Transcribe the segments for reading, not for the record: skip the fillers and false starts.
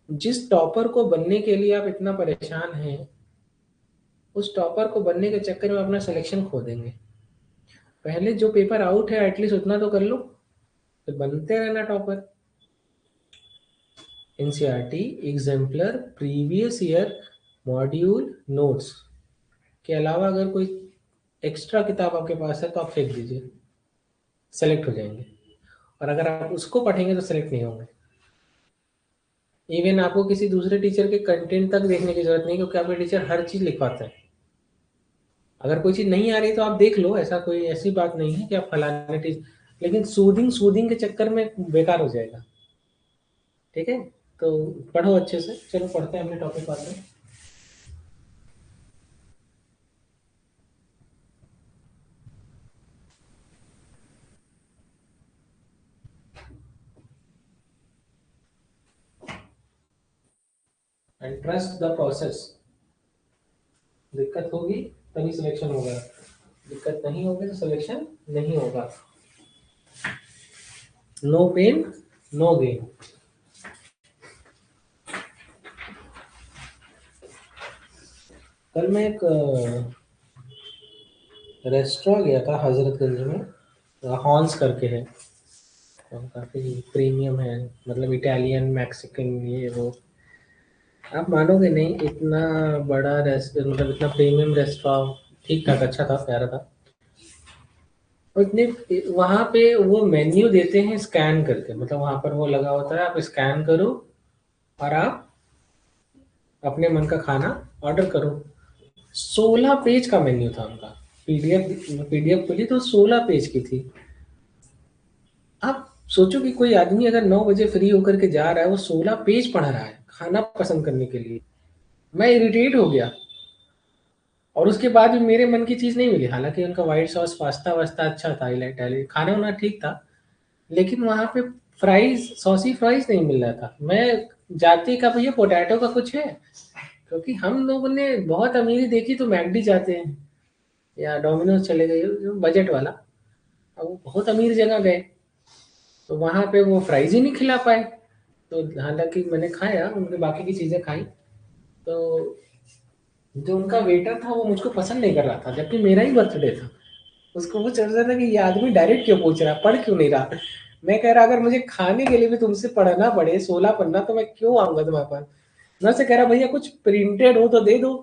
जिस टॉपर को बनने के लिए आप इतना परेशान हैं, उस टॉपर को बनने के चक्कर में अपना सिलेक्शन खो देंगे। पहले जो पेपर आउट है एटलीस्ट उतना तो कर लो, फिर बनते रहना topper. NCERT exemplar previous year module notes के अलावा अगर कोई एक्स्ट्रा किताब आपके पास है तो आप फेंक दीजिए, सेलेक्ट हो जाएंगे। और अगर आप उसको पढ़ेंगे तो सेलेक्ट नहीं होंगे। इवन आपको किसी दूसरे टीचर के कंटेंट तक देखने की जरूरत नहीं, क्योंकि आपके टीचर हर चीज़ लिखवाते हैं। अगर कोई चीज़ नहीं आ रही तो आप देख लो, ऐसा कोई ऐसी बात नहीं है कि आप फलाने टीचर, लेकिन सूदिंग सूदिंग के चक्कर में बेकार हो जाएगा। ठीक है, तो पढ़ो अच्छे से। चलो पढ़ते हैं, अपने टॉपिक पर आते हैं। And trust the process. दिक्कत होगी तभी सिलेक्शन होगा, दिक्कत नहीं होगी तो सिलेक्शन नहीं होगा। No pain no gain. कल मैं एक रेस्टोरेंट गया था हजरतगंज में, हॉन्स करके है, तो काफ़ी प्रीमियम है, मतलब इटालियन मैक्सिकन ये वो। आप मानोगे नहीं, इतना बड़ा रेस्टोरेंट, मतलब इतना प्रीमियम रेस्टोरेंट, ठीक ठाक अच्छा था, प्यारा था। और इतने वहाँ पे वो मेन्यू देते हैं स्कैन करके, मतलब वहाँ पर वो लगा होता है, आप स्कैन करो और आप अपने मन का खाना ऑर्डर करो। 16 पेज का मेन्यू था उनका। पीडीएफ खुली तो 16 पेज की थी। आप सोचो कि कोई आदमी अगर 9 बजे फ्री होकर के जा रहा है, वो 16 पेज पढ़ रहा है खाना पसंद करने के लिए। मैं इरिटेट हो गया। और उसके बाद भी मेरे मन की चीज़ नहीं मिली, हालांकि उनका व्हाइट सॉस पास्ता वास्ता अच्छा था, इटालियन खाना वाना ठीक था, लेकिन वहाँ पे फ्राइज, सॉसी फ्राइज नहीं मिल रहा था। मैं जाते का भैया पोटैटो का कुछ है, क्योंकि हम लोगों ने बहुत अमीरी देखी तो मैकडी जाते हैं या डोमिनोज चले गए, जो बजट वाला। अब वो बहुत अमीर जगह गए तो वहाँ पे वो फ्राइज ही नहीं खिला पाए। तो हालांकि मैंने खाया, उनके बाकी की चीज़ें खाई, तो जो उनका वेटर था वो मुझको पसंद नहीं कर रहा था, जबकि मेरा ही बर्थडे था। उसको वो चल रहा था कि ये आदमी डायरेक्ट क्यों पूछ रहा है, पढ़ क्यों नहीं रहा। मैं कह रहा अगर मुझे खाने के लिए भी तुमसे पढ़ना पड़े 16 पन्ना तो मैं क्यों आऊंगा तुम्हारे पास। मैं से कह रहा भैया कुछ प्रिंटेड हो तो दे दो,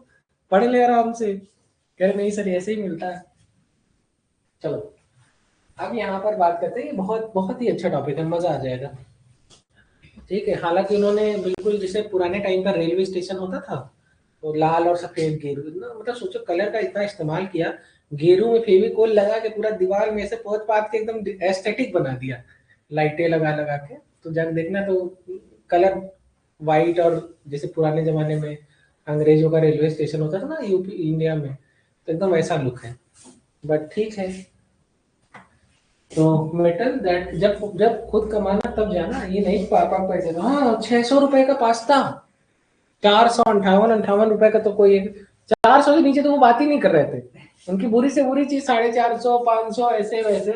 पढ़ ले आराम से। कह रहे नहीं सर ऐसे ही मिलता है। चलो अब यहाँ पर बात करते हैं, ये बहुत बहुत ही अच्छा टॉपिक है, मजा आ जाएगा। ठीक है, हालांकि उन्होंने बिल्कुल जैसे पुराने टाइम पर रेलवे स्टेशन होता था, तो लाल और सफेद गेरू, मतलब सोचो कलर का इतना इस्तेमाल किया। गेरू में फेविकोल लगा के पूरा दीवार में से पोत पात के एकदम एस्थेटिक बना दिया, लाइटें लगा लगा के। तो जब देखना तो कलर वाइट, और जैसे पुराने जमाने में अंग्रेजों का रेलवे स्टेशन होता था ना यूपी इंडिया में, तो एकदम वैसा लुक है। बट ठीक है, तो मेटल दैट जब जब खुद कमाना तब जाना, ये नहीं पापा पैसे दो। हाँ, 600 रुपए का पास्ता, 458 रुपए का तो कोई 400 के नीचे तो वो बात ही नहीं कर रहे थे। उनकी बुरी से बुरी चीज 450 500 ऐसे वैसे।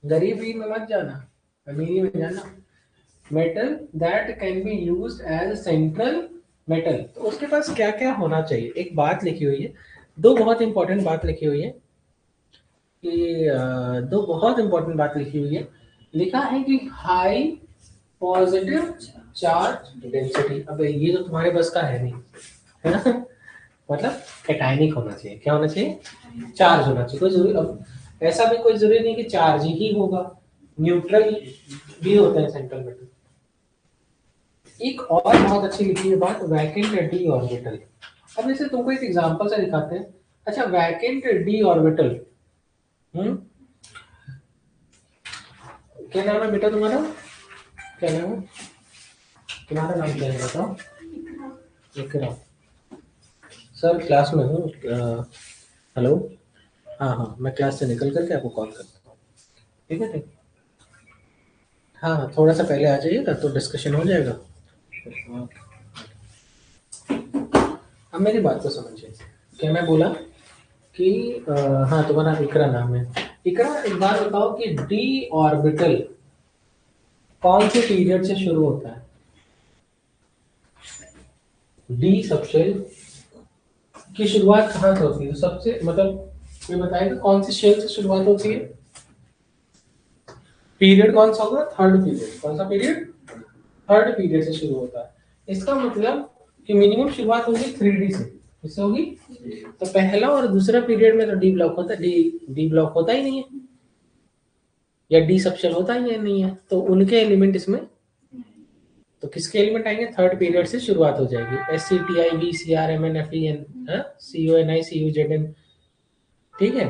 गरीबी में मत जाना, अमीरी में जाना। Metal that can be use as central metal, तो उसके पास क्या क्या होना चाहिए, एक बात लिखी हुई है, दो बहुत इंपॉर्टेंट बात लिखी हुई है कि दो बहुत इंपॉर्टेंट बात लिखी हुई है। लिखा है कि हाई पॉजिटिव चार्ज डेंसिटी। अब ये तो तुम्हारे बस का है नहीं, है ना। मतलब कैटायनिक होना चाहिए, क्या होना चाहिए, चार्ज होना चाहिए। कोई जरूरी, अब ऐसा भी कोई जरूरी नहीं कि चार्ज ही होगा, न्यूट्रल भी होता है सेंट्रल मेटल। एक और बहुत अच्छी लिखी है बात, वैकेंट डी ऑर्बिटल। अब जैसे तुमको एक एग्जांपल से दिखाते हैं। अच्छा, वैकेंट डी ऑर्बिटल, हम्म, क्या नाम है बेटा तुम्हारा, क्या नाम है तुम्हारा, नाम क्या है बताओ। विक्रम। सर क्लास में हूँ, हेलो। हाँ हाँ, मैं क्लास से निकल करके आपको कॉल करता हूँ। ठीक है, ठीक। हाँ हाँ, थोड़ा सा पहले आ जाइएगा तो डिस्कशन हो जाएगा। अब मेरी बात को समझिए, क्या मैं बोला कि हाँ, तुम्हारा इकरा नाम है। इकरा, एक बात बताओ कि डी ऑर्बिटल कौन से पीरियड से शुरू होता है। डी सबशेल की शुरुआत कहाँ से होती है? तो सबसे मतलब ये बताएगा कौन सी शेल से शुरुआत होती है? पीरियड कौन सा होगा? Third period. कौन सा पीरियड? थर्ड पीरियड से शुरू होता है। इसका मतलब कि मिनिमम शुरुआत होगी 3D से। किससे होगी? तो पहला और दूसरा पीरियड में तो डी ब्लॉक होता है, डी ब्लॉक होता ही नहीं है, या डी सबशेल होता ही नहीं है, तो उनके एलिमेंट इसमें, तो किसके एलिमेंट आएंगे? थर्ड पीरियड से शुरुआत हो जाएगी। SCTIV CRMNFEN CONI CUZN। ठीक है।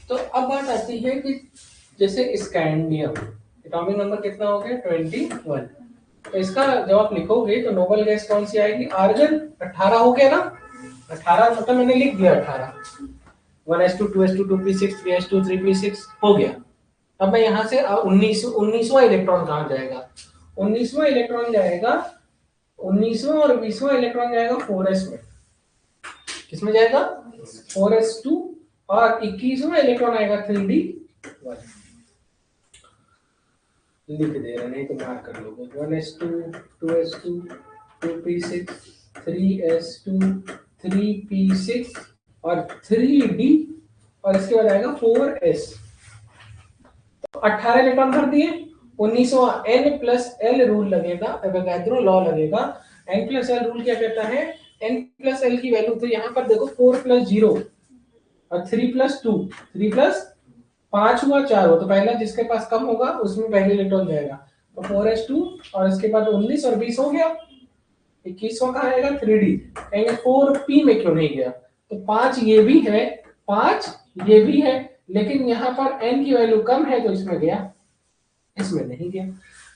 तो अब बात आती है कि जैसे स्कैंडियम एटॉमिक नंबर कितना हो गया? 21। तो इसका जब आप लिखोगे तो नोबल गैस कौन सी आएगी? आर्गन। 18 हो गया ना? 18 मतलब मैंने लिख दिया 18। 1s2 2s2 2p6 3s2 3p6 हो गया। अब मैं यहाँ से 19वां इलेक्ट्रॉन कहाँ जाएगा? 19वां इलेक्ट्रॉन जाएगा, 19वां और 20वां इलेक्ट्रॉन जाएगा 4s में। किसमें जाएगा? 4s2। और 21वां इलेक्ट्रॉन आएगा 3d1। लिख दे रहे नहीं तो मार्क कर लोगे। 1s2 2s2 2p6 3s2 3p6 और 3d, और इसके बाद आएगा 4s। तो 18 इलेक्ट्रॉन भर दिए। 19वां n+l रूल लगेगा, एवोगैड्रो लॉ लगेगा। n+l रूल क्या कहता है? n+l की वैल्यू, तो यहाँ पर देखो 4 + 0 और 3 + 2, 3 + 5 हुआ 4 हुआ, तो पहला जिसके पास कम होगा उसमें पहले इलेक्ट्रॉन जाएगा। तो 4s2 और इसके बाद 19 और 20 हो गया। 21वां कहाँ आएगा? 3d। कहेंगे 4p में क्यों नहीं गया? तो 5 ये भी है, 5 ये भी है, लेकिन यहाँ पर n की वैल्यू कम है तो इसमें गया, इसमें नहीं गया।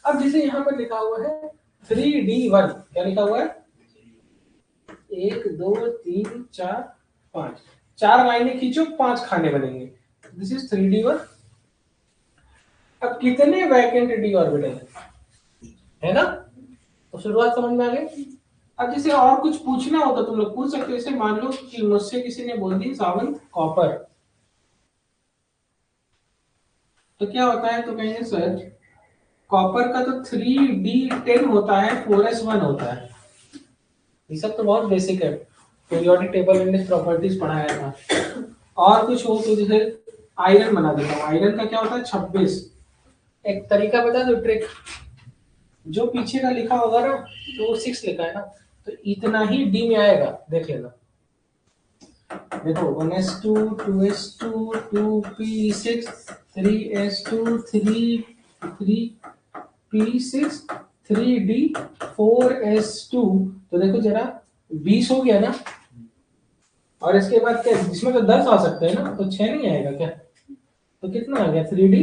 अब जैसे यहाँ पर लिखा हुआ है 3d1, क्या लिखा हुआ है? 1 2 3 4 5, 4 लाइनें खींचो 5 खाने बनेंगे। This is 3d1। अब कितने वैकेंट डी ऑर्बिटल है ना? तो शुरुआत समझ में आ गई। अब जैसे और कुछ पूछना हो तो तुम लोग पूछ सकते हो। जैसे मान लो कि मुझसे किसी ने बोल दी सावन कॉपर, तो क्या होता है? तो कहेंगे सर कॉपर का तो 3d10 होता है, 4s1 होता है। ये सब तो बहुत बेसिक है, पीरियोडिक टेबल एंड प्रॉपर्टीज पढ़ाया था। और कुछ हो तो जैसे आयरन बना देता हूँ। आयरन का क्या होता है? 26। एक तरीका बता दो, ट्रिक। जो पीछे का लिखा होगा ना, तो वो 6 लिखा है ना, तो इतना ही डी में आएगा। देख लेना, देखो 1s2 2s2 2p6 3s2 3p6 3d 4s2। तो देखो जरा 20 हो गया ना, और इसके बाद क्या? इसमें तो 10 आ सकते हैं ना, तो 6 नहीं आएगा क्या? तो कितना आ गया? 3d।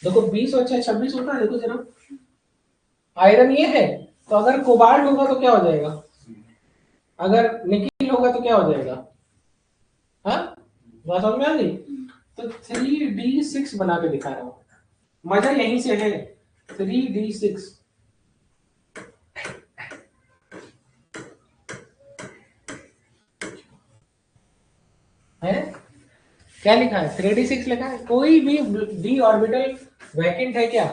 देखो 20 और 6 26 होता है। देखो जरा, आयरन ये है, तो अगर कोबाल्ट होगा तो क्या हो जाएगा? अगर निकिल होगा तो क्या हो जाएगा? हाँ, बात समझ में आ गई? तो 3d6 बना के दिखा रहा हूं, मजा यहीं से है। 3d6 है, क्या लिखा है? 3d6 लिखा है। कोई भी डी ऑर्बिटल वैकेंट है क्या?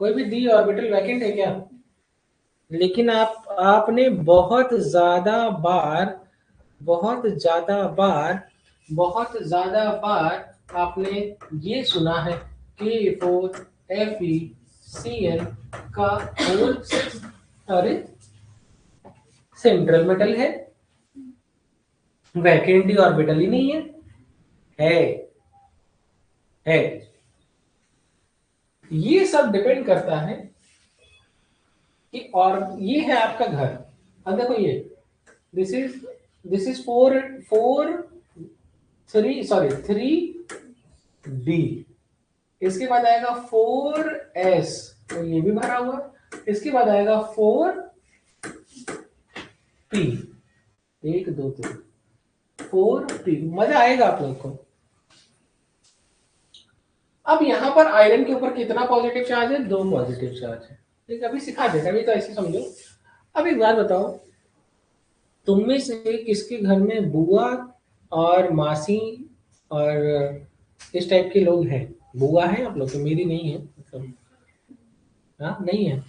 कोई भी डी ऑर्बिटल वैकेंट है क्या? लेकिन आपने बहुत ज्यादा बार आपने ये सुना है K4FeCl का होल, अरे सेंट्रल मेटल है, वैकेंट डी ऑर्बिटल ही नहीं है। है है ये सब डिपेंड करता है कि, और ये है आपका घर। अब देखो ये दिस इज 3d। इसके बाद आएगा 4s, तो ये भी भरा हुआ। इसके बाद आएगा 4p, 1 2 3 4p। मजा आएगा आप लोग को। अब यहाँ पर आयरन के ऊपर कितना पॉजिटिव चार्ज है? 2 पॉजिटिव चार्ज है। ठीक है, अभी सिखा देगा, अभी तो ऐसे समझो। अब एक बात बताओ, तुम में से किसके घर में बुआ और मासी और इस टाइप के लोग हैं? बुआ है आप लोग तो, मेरी नहीं है मतलब। हाँ नहीं है,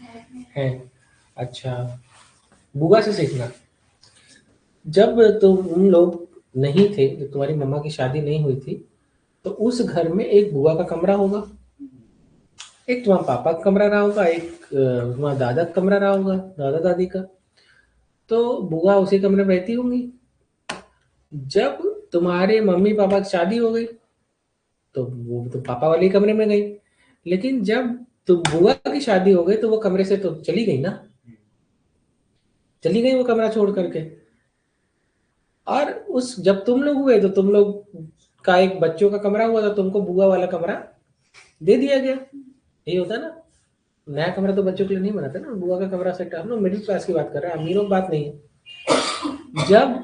है। अच्छा, बुआ से सीखना। जब तुम लोग नहीं थे, जब तुम्हारी मम्मा की शादी नहीं हुई थी, तो उस घर में एक बुआ का कमरा होगा, एक तुम्हारे पापा का कमरा रहा होगा, एक तुम्हारा दादा का कमरा रहा होगा, दादा दादी का। तो बुआ उसी कमरे में रहती होंगी। जब तुम्हारे मम्मी पापा की शादी हो गई, तो वो तो पापा वाले कमरे में गई। लेकिन जब तुम बुआ की शादी हो गई, तो वो कमरे से तो चली गई ना, चली गई वो कमरा छोड़ करके। और उस जब तुम लोग हुए, तो तुम लोग का एक बच्चों का कमरा हुआ, तो तुमको बुआ वाला कमरा दे दिया गया। यही होता है ना। नया कमरा तो बच्चों के लिए नहीं बनाते ना, बुआ का कमरा सेट। हम लोग मिडिल क्लास की बात कर रहे हैं, अमीरों की बात नहीं है। जब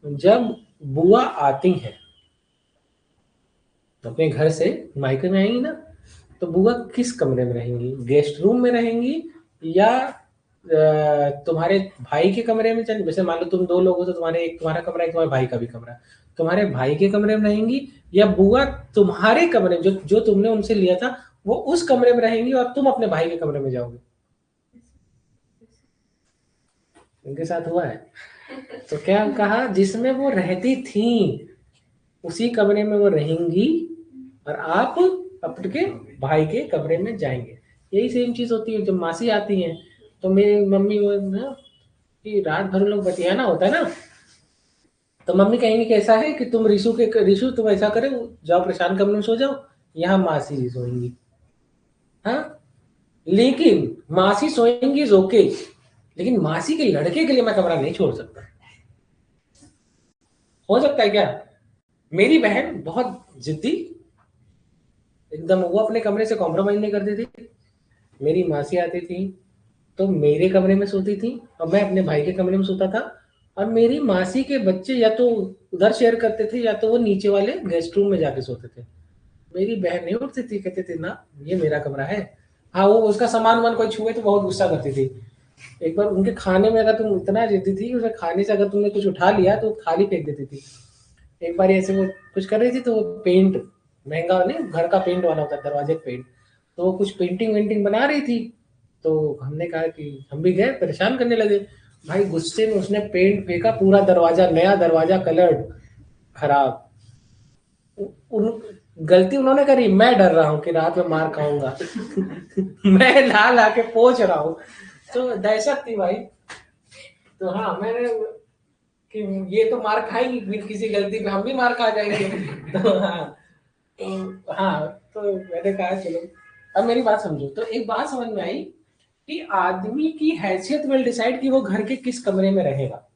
जब बुआ आती है अपने घर से, मायके में आएंगी ना, तो बुआ किस कमरे में रहेंगी? गेस्ट रूम में रहेंगी, या तुम्हारे भाई के कमरे में? चल, जैसे मान लो तुम दो लोग हो, तो तुम्हारे एक तुम्हारा कमरा है, तुम्हारे भाई का भी कमरा। तुम्हारे भाई के कमरे में रहेंगी, या बुआ तुम्हारे कमरे जो जो तुमने उनसे लिया था, वो उस कमरे में रहेंगी और तुम अपने भाई के कमरे में जाओगे? उनके साथ हुआ है। तो क्या कहा, जिसमें वो रहती थी उसी कमरे में वो रहेंगी, और आप अपने भाई के कमरे में जाएंगे। यही सेम चीज होती है जब मासी आती है। तो मेरी मम्मी वो ना, कि रात भर लोग बतियाना होता है ना, तो मम्मी कहेंगे कि ऐसा है कि तुम रिशु तुम ऐसा करे, जाओ प्रशांत कमरे में सो जाओ, यहाँ मासी जी सोएंगी। हाँ, लेकिन मासी सोएंगी ओके, लेकिन मासी के लड़के के लिए मैं कमरा नहीं छोड़ सकता। हो सकता है क्या? मेरी बहन बहुत जिद्दी एकदम, वो अपने कमरे से कॉम्प्रोमाइज नहीं करती थी। मेरी मासी आती थी तो मेरे कमरे में सोती थी, और मैं अपने भाई के कमरे में सोता था। और मेरी मासी के बच्चे या तो उधर शेयर करते थे, या तो वो नीचे वाले गेस्ट रूम में जाके सोते थे। मेरी बहन नहीं उठती थी, कहती थी ना ये मेरा कमरा है। हाँ, वो उसका सामान वामान कोई छुए तो बहुत गुस्सा करती थी। एक बार उनके खाने में अगर तुम इतना जिद्दी थी, उसे खाने से अगर तुमने कुछ उठा लिया तो थाली फेंक देती थी। एक बार ऐसे वो कुछ कर रही थी, तो वो पेंट, महंगा नहीं, घर का पेंट वाला होता है, दरवाजे का पेंट, तो वो कुछ पेंटिंग वेंटिंग बना रही थी। तो हमने कहा कि हम भी गए, परेशान करने लगे। भाई गुस्से में उसने पेंट फेंका, पूरा दरवाजा, नया दरवाजा, कलर्ड, खराब। उन गलती उन्होंने करी, मैं डर रहा हूँ कि रात में मार खाऊंगा। मैं ला ला के पोंछ रहा हूँ। तो दहशत थी भाई। तो हाँ, मैंने कि ये तो मार खाएंगी, फिर किसी गलती पे हम भी मार खा जाएंगे। तो हाँ, तो हाँ, तो मैंने कहा चलो। अब मेरी बात समझो, तो एक बात समझ में आई कि आदमी की हैसियत विल डिसाइड कि वो घर के किस कमरे में रहेगा।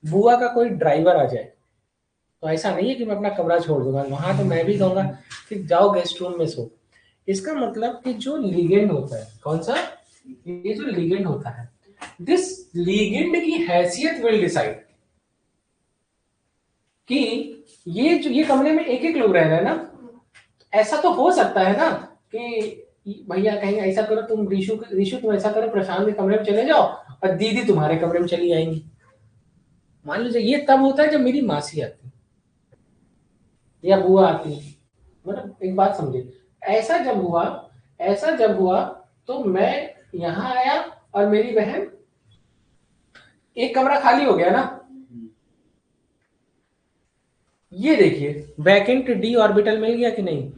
बुआ का कोई ड्राइवर आ जाए, तो ऐसा नहीं है कि मैं अपना कमरा छोड़ दूंगा, वहां तो मैं भी कहूंगा कि जाओ गेस्ट रूम में सो। इसका मतलब कि जो लीगेंड होता है, कौन सा, ये जो लीगेंड होता है, दिस लीगेंड की हैसियत विल डिसाइड कि ये कमरे में एक एक लोग रह रहे हैं ना। ऐसा तो हो सकता है ना कि भैया कहेंगे ऐसा करो, तुम ऋषु ऋषु तुम ऐसा करो, प्रशांत के कमरे में चले जाओ, और दीदी तुम्हारे कमरे में चली जाएंगी। मान लीजिए ये तब होता है जब मेरी मासी आती है या बुआ आती है। मतलब एक बात समझे, ऐसा जब हुआ ऐसा जब हुआ तो मैं यहाँ आया, और मेरी बहन, एक कमरा खाली हो गया ना। ये देखिए, वैकेंट डी ऑर्बिटल मिल गया कि नहीं?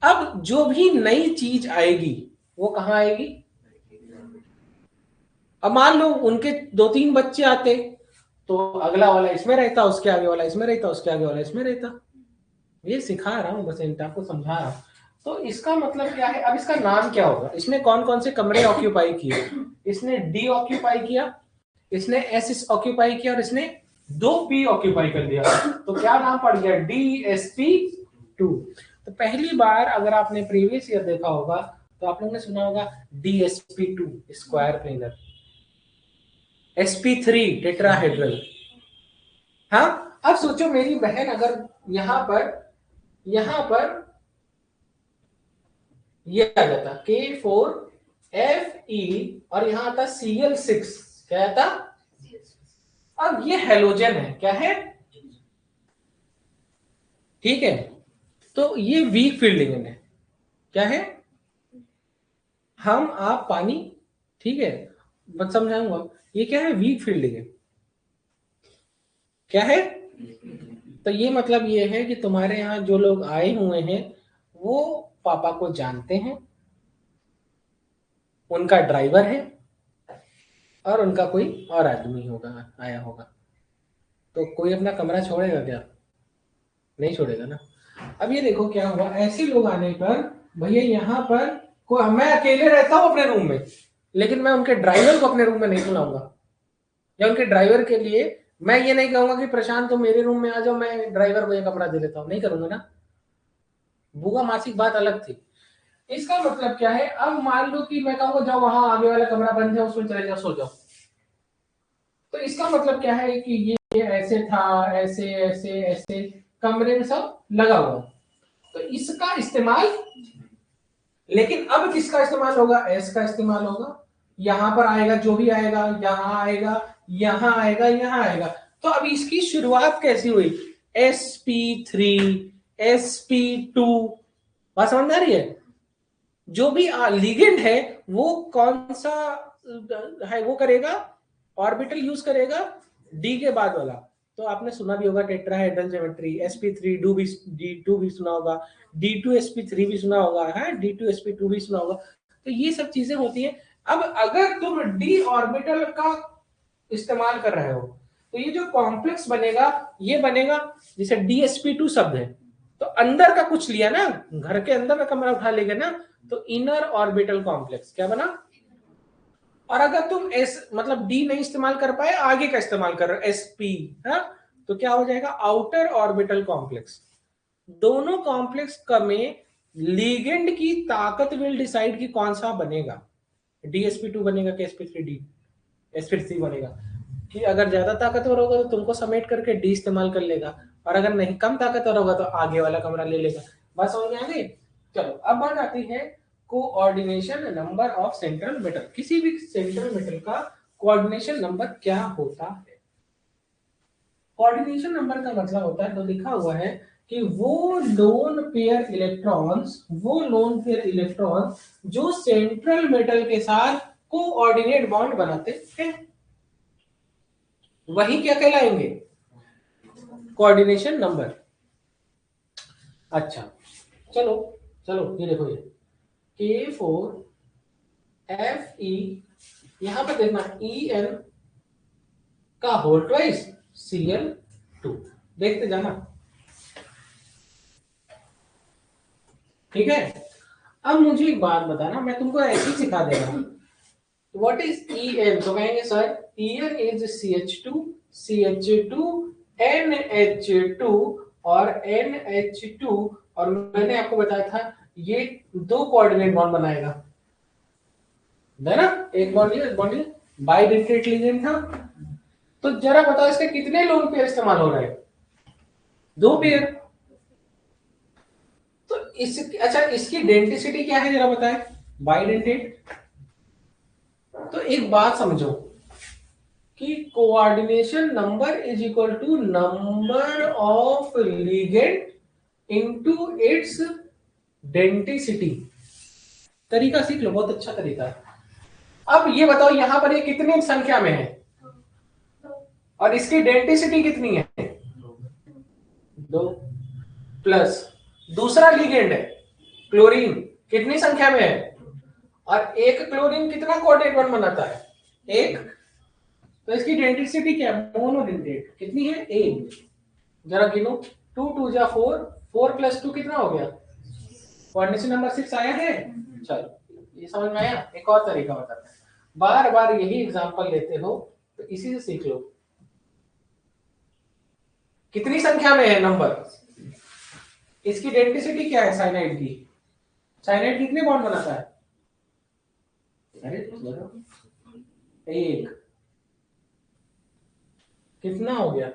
अब जो भी नई चीज आएगी, वो कहाँ आएगी? अब मान लो उनके दो तीन बच्चे आते, तो अगला वाला इसमें रहता, उसके आगे वाला इसमें रहता, उसके आगे वाला इसमें रहता। ये सिखा रहा हूँ बस, इनटा को समझा रहा हूँ। तो इसका मतलब क्या है? अब इसका नाम क्या होगा? इसने कौन कौन से कमरे ऑक्यूपाई किए? इसने डी ऑक्यूपाई किया, इसने एस ऑक्यूपाई किया, और इसने दो पी ऑक्यूपाई कर दिया। तो क्या नाम पड़ गया? DSP2। तो पहली बार अगर आपने प्रीवियस ईयर देखा होगा, तो आप लोगों ने सुना होगा DSP2 square planar, SP3 tetrahedral. हाँ, अब सोचो मेरी बहन अगर यहां पर ये आ जाता K4FE, और यहां आता Cl6, क्या आता? अब ये हेलोजन है, क्या है? ठीक है, तो ये वीक फील्ड लिगेंड है। क्या है? हम आप पानी, ठीक है, बस समझाऊंगा। ये क्या है, वीक फील्ड है। क्या है? तो ये मतलब ये है कि तुम्हारे यहाँ जो लोग आए हुए हैं वो पापा को जानते हैं, उनका ड्राइवर है, और उनका कोई और आदमी होगा आया होगा। तो कोई अपना कमरा छोड़ेगा क्या? नहीं छोड़ेगा ना। अब ये देखो क्या हुआ, ऐसे लोग आने पर भैया यहाँ पर मैं अकेले रहता हूँ अपने रूम में, लेकिन मैं उनके ड्राइवर को अपने रूम में नहीं बुलाऊंगा, या उनके ड्राइवर के लिए मैं ये नहीं कहूंगा कि प्रशांत तुम मेरे रूम में आ जाओ, मैं ड्राइवर को ये कमरा दे देता हूँ, नहीं करूंगा ना। बुआ मासिक बात अलग थी। इसका मतलब क्या है, अब मान लो कि मैं कहूंगा जाओ वहां आगे वाला कमरा बंद है उसमें चले जाओ सो जाओ, तो इसका मतलब क्या है कि ये ऐसे था, ऐसे ऐसे ऐसे कमरे में सब लगा हुआ, तो इसका इस्तेमाल, लेकिन अब किसका इस्तेमाल होगा, एस का इस्तेमाल होगा। यहां पर आएगा, जो भी आएगा यहां आएगा, यहां आएगा, यहां आएगा। तो अब इसकी शुरुआत कैसी हुई, sp3 sp2, बात समझ में आ रही है? जो भी लिगेंड है वो कौन सा है, वो करेगा ऑर्बिटल यूज करेगा डी के बाद वाला। तो आपने सुना भी होगा टेट्राहेड्रल ज्योमेट्री, sp3 d2 भी सुना होगा, d2 sp3 भी सुना होगा, है d2 sp2 भी सुना होगा। तो ये सब चीजें होती हैं। अब अगर तुम डी ऑर्बिटल का इस्तेमाल कर रहे हो तो ये जो कॉम्प्लेक्स बनेगा ये बनेगा, जैसे dsp2 शब्द है तो अंदर का कुछ लिया ना, घर के अंदर का कमरा उठा लेगा ना, तो इनर ऑर्बिटल कॉम्प्लेक्स क्या बना। और अगर तुम एस मतलब डी नहीं इस्तेमाल कर पाए, आगे का इस्तेमाल कर रहे हो sp, है, तो क्या हो जाएगा, आउटर ऑर्बिटल कॉम्प्लेक्स। दोनों कॉम्प्लेक्स का में लीगेंड की ताकत विल डिसाइड कि कौन सा बनेगा, dsp2 बनेगा कि sp3 डी sp3 बनेगा। कि अगर ज्यादा ताकतवर होगा तो तुमको समेट करके डी इस्तेमाल कर लेगा, और अगर नहीं कम ताकतवर होगा तो आगे वाला कमरा ले लेगा। बात समझ में आ गई? चलो अब बात आती है coordination number of central metal. किसी भी सेंट्रल मेटल का कोऑर्डिनेशन नंबर क्या होता है? कोऑर्डिनेशन नंबर का मतलब होता है, तो लिखा हुआ है कि वो लोन पेयर इलेक्ट्रॉन्स जो सेंट्रल मेटल के साथ कोऑर्डिनेट बॉन्ड बनाते हैं वही क्या कहलाएंगे, कोऑर्डिनेशन नंबर। अच्छा चलो चलो ये देखो, ये K4 Fe, यहां पर देखना En का होल ट्वाइस Cl2, देखते जाना, ठीक है। अब मुझे एक बात बताना, मैं तुमको ऐसे ही सिखा दे रहा हूं, व्हाट इज En, तो कहेंगे sir En is CH2 NH2 और NH2, और मैंने आपको बताया था ये दो कोऑर्डिनेट बॉन्ड बनाएगा, है ना, एक बॉन्ड ये बॉन्ड ये, बाइडेंटेट लिगेंड था। तो जरा बताओ इसके कितने लोन पेयर इस्तेमाल हो रहे हैं, दो पेयर। तो इस अच्छा इसकी डेंसिटी क्या है जरा बताएं, बाइडेंटेट। तो एक बात समझो कि coordination number is equal to number of ligand into its density. तरीका सीख लो, बहुत अच्छा तरीका है। अब ये बताओ यहां पर ये कितनी संख्या में है और इसकी डेंसिटी कितनी है, दो, प्लस दूसरा लिगेंड है क्लोरीन, कितनी संख्या में है, और एक क्लोरीन कितना कोऑर्डिनेट बॉन्ड बनाता है, एक। तो इसकी डेंसिटी क्या है, मोनोडेंटेट कितनी है, एक। जरा गिनो, 2 2 जा 4, 4 + 2 कितना हो गया, कोऑर्डिनेशन नंबर 6 आया है। चलो ये समझ में आया। एक और तरीका बताते हैं, बार बार यही एग्जांपल लेते हो तो इसी से सीख लो। कितनी संख्या में है नंबर, इसकी डेंसिटी क्या है साइनाइड की, साइनाइड कितने बॉन्ड बनाता है, अरे एक। कितना हो गया,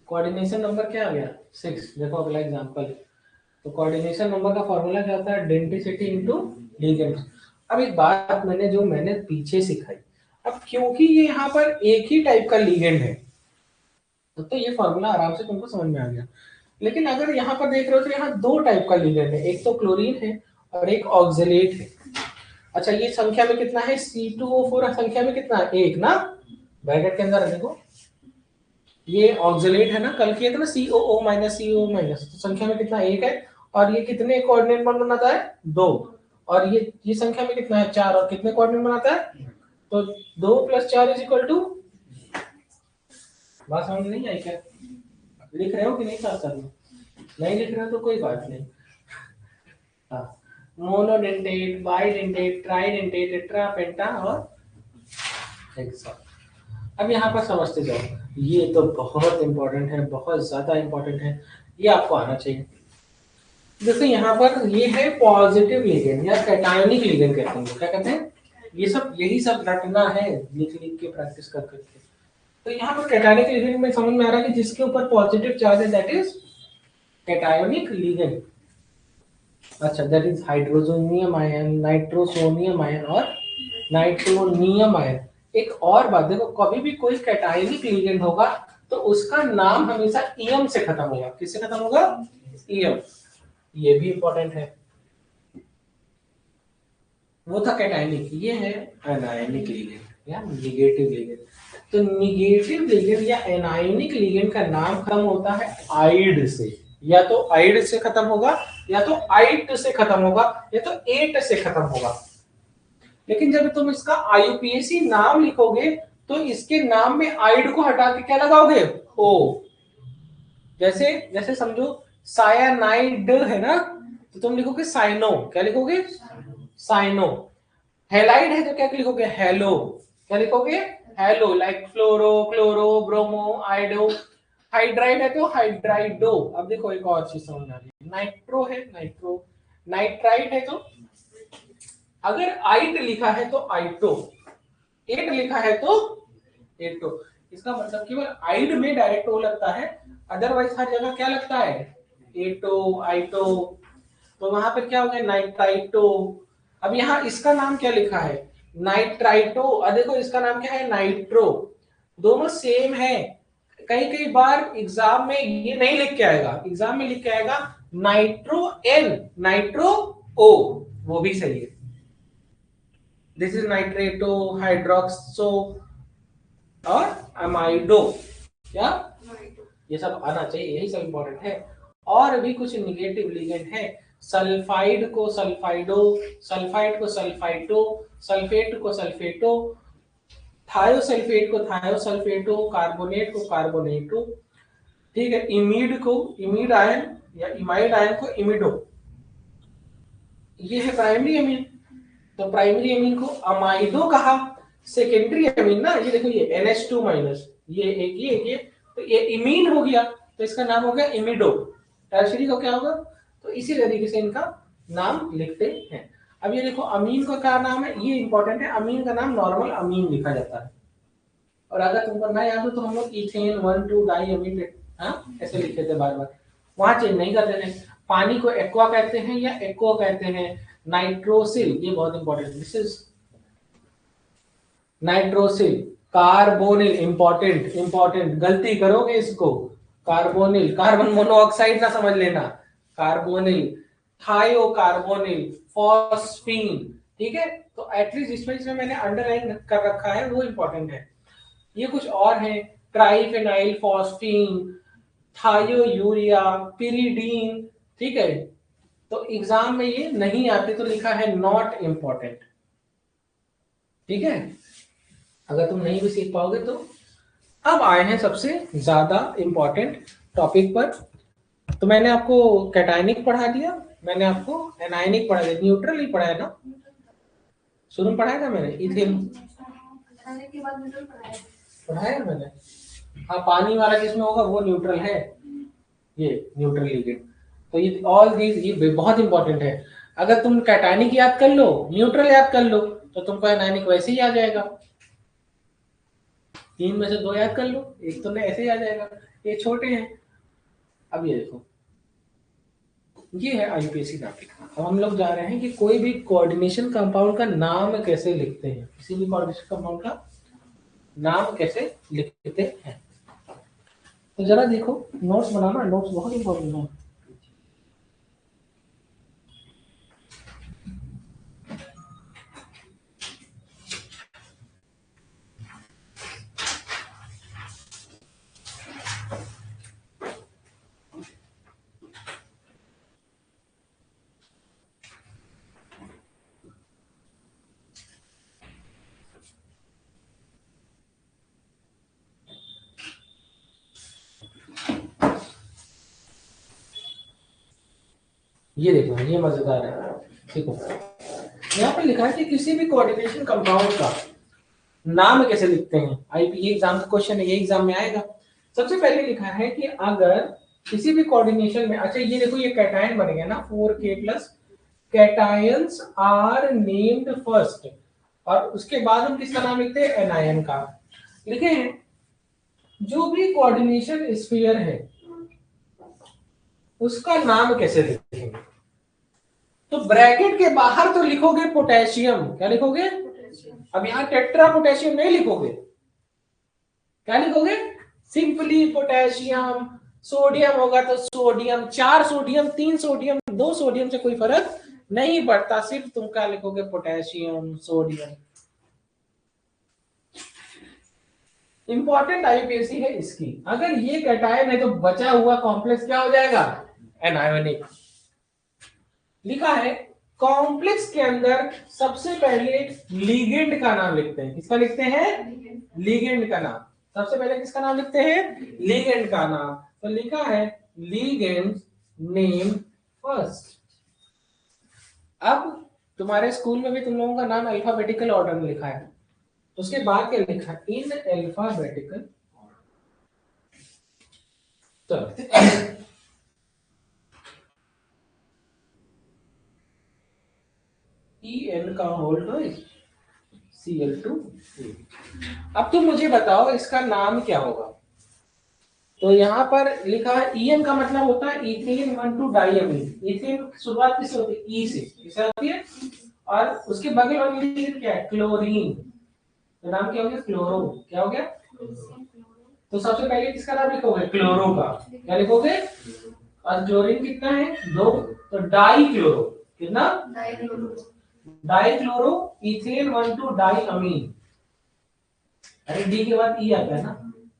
कोऑर्डिनेशन नंबर क्या आ गया, 6। देखो अगला एग्जांपल, तो कोऑर्डिनेशन नंबर का फॉर्मूला क्या होता है, डेंसिटी इनटू लिगेंड। अब एक बात मैंने पीछे सिखाई, अब क्योंकि ये यहाँ पर एक ही टाइप का लिगेंड है तो ये फॉर्मूला आराम से तुमको समझ में आ गया। लेकिन अगर यहाँ पर देख रहे हो तो यहाँ दो टाइप का लिगेंड है, एक तो क्लोरीन है और एक ऑक्सलेट है। अच्छा ये संख्या में कितना है, C2O4 संख्या में कितना है, 1 ना, ब्रैकेट के अंदर देखो ये ऑक्सिलेट है ना, कल किया था ना COO माइनस CO माइनस, तो संख्या में कितना 1 है, और ये कितने कोऑर्डिनेट बॉन्ड बनाता है 2, और ये संख्या में कितना है 4, और कितने कोऑर्डिनेट बनाता है, तो 2 + 4 = बात समझ नहीं आई क्या, लिख रहे हो कि नहीं साथ साथ में, नहीं लिख रहे हो तो कोई बात नहीं। हाँ, मोनोडेंटेट, बाइडेंटेट, ट्राइडेंटेट, टेट्रा, पेंटा और हेक्सा। अब यहाँ पर समझते जाओ, ये तो बहुत इंपॉर्टेंट है, बहुत ज्यादा इंपॉर्टेंट है, ये आपको आना चाहिए। देखो यहाँ पर ये है पॉजिटिव लिगेंड या कैटायोनिक लिगेंड कहते हैं, क्या कहते हैं, ये सब यही सब रटना है, लिख लिख के प्रैक्टिस कर करके। तो यहाँ पर कैटायोनिक लिगेंड में समझ में आ रहा है कि जिसके ऊपर पॉजिटिव चार्ज है दैट इज कैटायोनिक लिगेंड। अच्छा, that is hydroxonium ion, nitrosonium ion और नाइट्रोनियम आयन। एक और बात देखो, कभी भी कोई कैटायोनिक लिगेंड होगा तो उसका नाम हमेशा ईएम से खत्म होगा, किससे खत्म होगा, ईएम, ये भी इंपॉर्टेंट है। वो था कैटायनिक, ये है एनायनिक लिगेंड या निगेटिव लिगेंड। तो निगेटिव लिगेंड या एनायनिक लिगेंड का नाम खत्म होता है आइड से, या तो आइड से खत्म होगा, या तो आइट से खत्म होगा, या तो एट से खत्म होगा। लेकिन जब तुम इसका आईयूपीएसी नाम लिखोगे तो इसके नाम में आइड को हटा के क्या लगाओगे, ओ। जैसे जैसे समझो सायानाइड है ना, तो तुम लिखोगे साइनो, क्या लिखोगे, साइनो। हेलाइड है तो क्या लिखोगे, हेलो, क्या लिखोगे, हेलो, लाइक फ्लोरो, क्लोरो, ब्रोमो, आइडो। हाइड्राइड है तो हाइड्राइडो। अब देखो एक और चीज समझ आ रही है, नाइट्रो है नाइट्रो, नाइट्राइड है तो, अगर आइट लिखा है तो आइटो, एट लिखा है तो एटो। इसका मतलब केवल आइड में डायरेक्ट ओ लगता है, अदरवाइज हर जगह क्या लगता है, एटो, आइटो। तो वहां पर क्या हो गया, नाइट्राइटो। अब यहाँ इसका नाम क्या लिखा है, नाइट्राइटो, और देखो इसका नाम क्या है, नाइट्रो। दोनों सेम है। कई कई बार एग्जाम में ये नहीं लिख के आएगा, एग्जाम में लिख के आएगा नाइट्रो एन, नाइट्रो ओ, वो भी सही है। दिस इज नाइट्रेटो, हाइड्रोक्सो और अमाइडो, क्या ये सब आना चाहिए, यही सब इंपॉर्टेंट है। और भी कुछ निगेटिव लिगेंड है, सल्फाइड को सल्फाइडो, सल्फाइड को सल्फाइटो, सल्फेट को सल्फेटो, थायोसल्फेट को थायोसल्फेटो, कार्बोनेट को कार्बोनेटो, ठीक है। इमीड को इमीड आयन या इमाइड आयन को इमिडो। ये है प्राइमरी अमीन, तो प्राइमरी अमीन को अमाइडो कहा। सेकेंडरी अमीन ना, ये देखो ये NH2 माइनस, ये एक ये तो ये इमीन हो गया, तो इसका नाम हो गया इमिडो। टर्शरी को क्या होगा, तो इसी तरीके से इनका नाम लिखते हैं। अब ये देखो अमीन का क्या नाम है, ये इंपॉर्टेंट है, अमीन का नाम नॉर्मल अमीन लिखा जाता है। और अगर तुमको ना याद हो तो हम लोग इथेन 1,2 डाई अमीन, हाँ ऐसे लिखे थे बार बार, वहां चेंज नहीं करते थे। पानी को एक्वा कहते हैं या एक्वा कहते हैं। नाइट्रोसिल, ये बहुत important, this is nitrosyl. Carbonyl, important important, गलती करोगे इसको, कार्बोनिल, कार्बन मोनोऑक्साइड ना समझ लेना, कार्बोनिल, थायोकार्बोनिल, फॉस्फीन, ठीक है। तो एटलीस्ट इसमें मैंने अंडरलाइन कर रखा है वो इंपॉर्टेंट है। ये कुछ और है, ट्राइफेनाइल फॉस्फीन, थायो यूरिया, पिरीडीन, ठीक है। तो एग्जाम में ये नहीं आते तो लिखा है नॉट इंपॉर्टेंट, ठीक है, अगर तुम नहीं भी सीख पाओगे तो। अब आए हैं सबसे ज्यादा इंपॉर्टेंट टॉपिक पर। तो मैंने आपको कैटायनिक पढ़ा दिया, मैंने आपको एनायनिक पढ़ा दिया, न्यूट्रल ही पढ़ाया ना, शुरू में पढ़ाया था मैंने, इथिल पढ़ाया मैंने, हाँ पानी वाला जिसमें होगा वो न्यूट्रल है, ये न्यूट्रल लिगेंड। तो ये ऑल दीज ये बहुत इंपॉर्टेंट है। अगर तुम कैटायनिक याद कर लो, न्यूट्रल याद कर लो, तो तुमको एनायनिक वैसे ही आ जाएगा। 3 में से 2 याद कर लो, एक तो ऐसे ही आ जाएगा, ये छोटे हैं। अब ये देखो, ये है आईयूपीएसी टॉपिक। अब हम लोग जा रहे हैं कि कोई भी कोऑर्डिनेशन कंपाउंड का नाम कैसे लिखते हैं, किसी भी कोऑर्डिनेशन कंपाउंड का नाम कैसे लिखते हैं। तो जरा देखो, नोट्स बनाना, नोट्स बहुत इंपॉर्टेंट है। ये देखो, ये मजेदार है। देखो यहाँ पर लिखा है कि किसी भी कोऑर्डिनेशन कंपाउंड का नाम कैसे लिखते हैं। आईपीए एग्जाम का क्वेश्चन है, ये एग्जाम में आएगा। सबसे पहले लिखा है कि अगर किसी भी कोऑर्डिनेशन में, अच्छा ये देखो ये कैटायन बन गया ना 4K plus, cations are named first, और उसके बाद हम किसका नाम लिखते हैं, एनायन का। लिखे हैं जो भी कोऑर्डिनेशन स्फीयर है उसका नाम कैसे लिखेंगे। तो ब्रैकेट के बाहर तो लिखोगे पोटेशियम, क्या लिखोगे, अब यहां टेट्रा पोटेशियम नहीं लिखोगे, क्या लिखोगे, सिंपली पोटेशियम। सोडियम होगा तो सोडियम, 4 सोडियम, 3 सोडियम, 2 सोडियम से कोई फर्क नहीं पड़ता, सिर्फ तुम क्या लिखोगे, पोटेशियम, सोडियम। इंपॉर्टेंट आईपीएसी है इसकी, अगर ये कैटायन है तो बचा हुआ कॉम्प्लेक्स क्या हो जाएगा, एनायोनिक। लिखा है कॉम्प्लेक्स के अंदर सबसे पहले लिगेंड का नाम लिखते हैं। किसका लिखते हैं, लिगेंड का नाम। सबसे पहले किसका नाम लिखते हैं, लिगेंड का नाम। तो लिखा है लिगेंड नेम फर्स्ट। अब तुम्हारे स्कूल में भी तुम लोगों का नाम अल्फाबेटिकल ऑर्डर में लिखा है, उसके बाद क्या लिखा, इन अल्फाबेटिकल। तो EN का होल ट्वाइस Cl2। अब तुम मुझे बताओ इसका नाम क्या होगा। तो यहाँ पर लिखा है EN का मतलब होता है इथेन 1,2 डाइअमीन। इथेन शुरुआत किससे होती है, ई से, किससे होती है, और उसके बगल वाली क्या है, क्लोरीन। तो नाम क्या हो गया, क्लोरो। क्या हो गया, तो सबसे पहले किसका नाम लिखोगे, क्लोरो का। क्या लिखोगे, और क्लोरीन कितना है, 2, तो डाई क्लोरो। कितना, डाई क्लोरो इथेन 1,2 डाइअमीन। अरे डी के बाद ई आता है ना,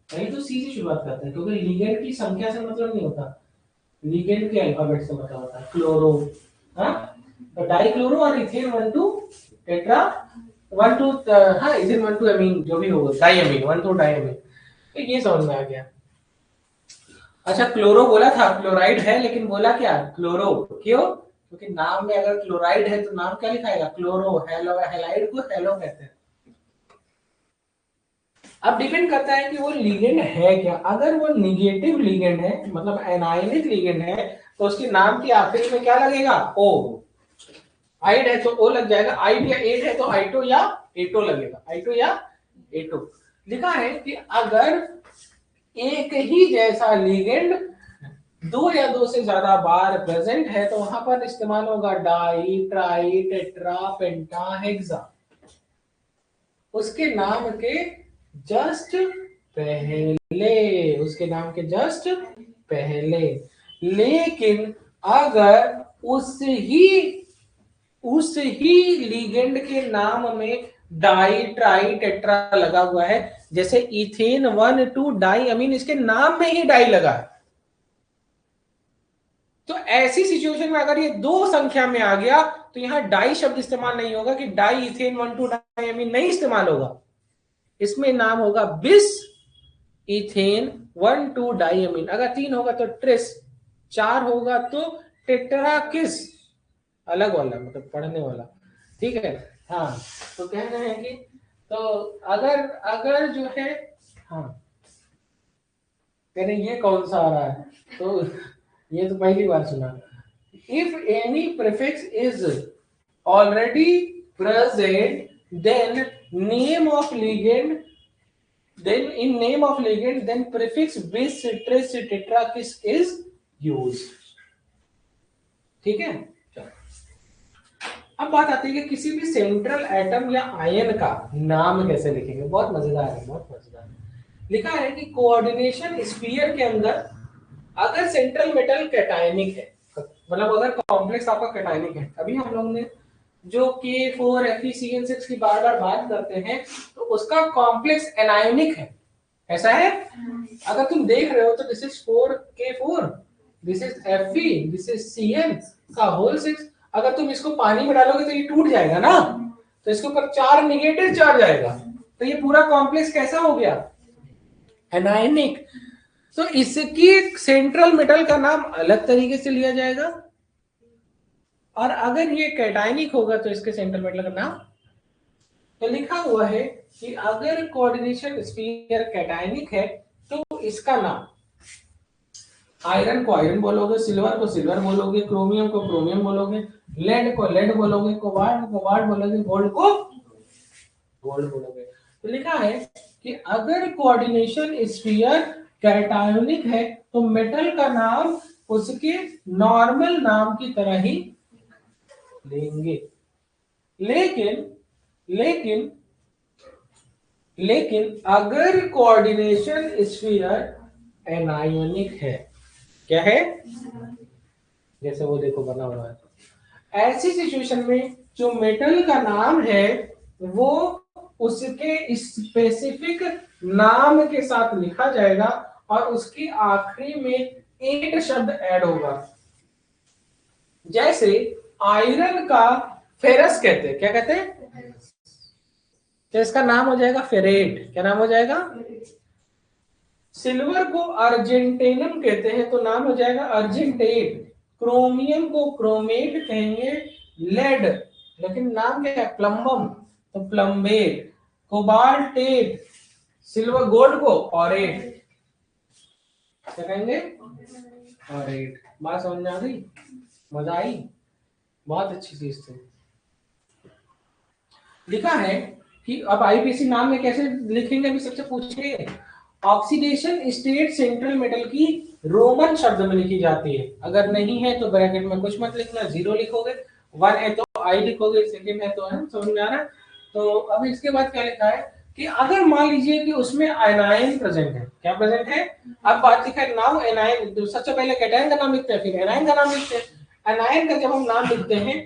नहीं तो सी से शुरुआत करते हैं, क्योंकि लिगेंड की संख्या से मतलब नहीं होता, लिगेंड के अल्फाबेट से मतलब होता है, क्लोरो। हाँ, तो डाई क्लोरो और इथेन 1,2 टेट्रा 1,2, हाँ इथेन 1,2 अमीन, जो भी होगा, डाइअमीन 1,2 डाइअमीन। तो ये समझ में आ गया। अच्छा क्लोरो बोला था, क्लोराइड है, लेकिन बोला क्या, क्लोरो। क्यों, क्योंकि नाम में अगर क्लोराइड है तो नाम क्या लिखाएगा, क्लोरो। हेलो, हेलाइड को हेलो कहते हैं। अब डिपेंड करता है कि वो लिगेंड है क्या। अगर वो निगेटिव लिगेंड है, मतलब एनायनिक लिगेंड है, तो उसके नाम के आखिरी में क्या लगेगा, ओ। आइड है तो ओ लग जाएगा, आइड या एड है तो आइटो या एटो लगेगा, आइटो या एटो। लिखा है कि अगर एक ही जैसा लिगेंड 2 या 2 से ज्यादा बार प्रेजेंट है तो वहां पर इस्तेमाल होगा डाई, ट्राई, टेट्रा, पेंटा, हेक्सा। उसके नाम के जस्ट पहले, उसके नाम के जस्ट पहले। लेकिन अगर उस ही लिगेंड के नाम में डाई, ट्राई, टेट्रा लगा हुआ है, जैसे इथेन 1,2 डाइअमीन, इसके नाम में ही डाई लगा है, तो ऐसी सिचुएशन में अगर ये 2 संख्या में आ गया तो यहां डाई शब्द इस्तेमाल नहीं होगा, कि डाई इथेन 1,2 डाइअमीन नहीं इस्तेमाल होगा। इसमें नाम होगा बिस इथेन 1,2 डाइअमीन। अगर 3 होगा तो ट्रिस, 4 होगा तो टेट्राकिस, अलग वाला मतलब पढ़ने वाला, ठीक है। हाँ, तो कह रहे हैं कि तो अगर अगर जो है, हाँ कह रहे ये कौन सा आ रहा है, तो ये तो पहली बार सुना। If any prefix is already present then name of ligand, then in name of ligand then prefix bis, tris, tetrakis is used। ठीक है, अब बात आती है कि किसी भी सेंट्रल एटम या आयन का नाम कैसे लिखेंगे। बहुत मजेदार है, बहुत मजेदार है। लिखा है कि कोऑर्डिनेशन स्फीयर के अंदर अगर सेंट्रल मेटल कैटायनिक है, मतलब अगर कॉम्प्लेक्स आपका कैटायनिक है, अभी हम लोग ने जो K4 FeCN6 की बार बार बात करते हैं, तो उसका कॉम्प्लेक्स एनायोनिक है, ऐसा है। अगर तुम देख रहे हो तो this is 4K4, this is Fe, this is Cn का होल 6। अगर तुम इसको पानी में डालोगे तो ये टूट जाएगा ना, तो इसके ऊपर 4 निगेटिव चार्ज आएगा, तो ये पूरा कॉम्प्लेक्स कैसा हो गया, एनायनिक। तो इसकी सेंट्रल मेटल का नाम अलग तरीके से लिया जाएगा, और अगर ये कैटायनिक होगा तो इसके सेंट्रल मेटल का नाम, तो लिखा हुआ है कि अगर कोऑर्डिनेशन स्फीयर कैटायनिक है तो इसका नाम, आयरन को आयरन बोलोगे, सिल्वर को सिल्वर बोलोगे, क्रोमियम को क्रोमियम बोलोगे, लेड को लेड बोलोगे, कोबाल्ट को कोबाल्ट बोलोगे, गोल्ड को गोल्ड बोलोगे। तो लिखा है कि अगर कोऑर्डिनेशन स्फीयर कैटायोनिक है तो मेटल का नाम उसके नॉर्मल नाम की तरह ही लेंगे। लेकिन लेकिन लेकिन अगर कोऑर्डिनेशन स्फीयर एनायोनिक है, क्या है, जैसे वो देखो बना हुआ है, ऐसी सिचुएशन में जो मेटल का नाम है वो उसके स्पेसिफिक नाम के साथ लिखा जाएगा और उसके आखिरी में एक शब्द ऐड होगा। जैसे आयरन का फेरस कहते हैं, क्या कहते हैं, तो इसका नाम हो जाएगा फेरेट, क्या नाम हो जाएगा, सिल्वर को अर्जेंटेनम कहते हैं तो नाम हो जाएगा अर्जेंटेट, क्रोमियम को क्रोमेट कहेंगे, लेड लेकिन नाम क्या है प्लम्बम तो प्लम्बेट, कोबाल्टेट, सिल्वर गोल्ड को ऑरेट, क्या कहेंगे ऑरेट। बात समझ में आ गई, मजा आई, बहुत अच्छी चीज थी। लिखा है कि अब आईपीसी नाम में कैसे लिखेंगे, अभी सबसे पूछे, ऑक्सीडेशन स्टेट सेंट्रल मेटल की रोमन शब्द में लिखी जाती है, अगर नहीं है तो ब्रैकेट में कुछ मत लिखना, 0 लिखोगे, 1 है तो आई लिखोगे, सेकंड है तो है, समझ में आ रहा है। तो अब इसके बाद क्या लिखा है कि अगर मान लीजिए कि उसमें एनायन प्रेजेंट है, क्या प्रेजेंट है, अब बात लिखा है नाउ एनायन, तो सबसे पहले कैटायन का नाम लिखते हैं फिर एनायन का नाम लिखते हैं। एनायन का जब हम नाम लिखते हैं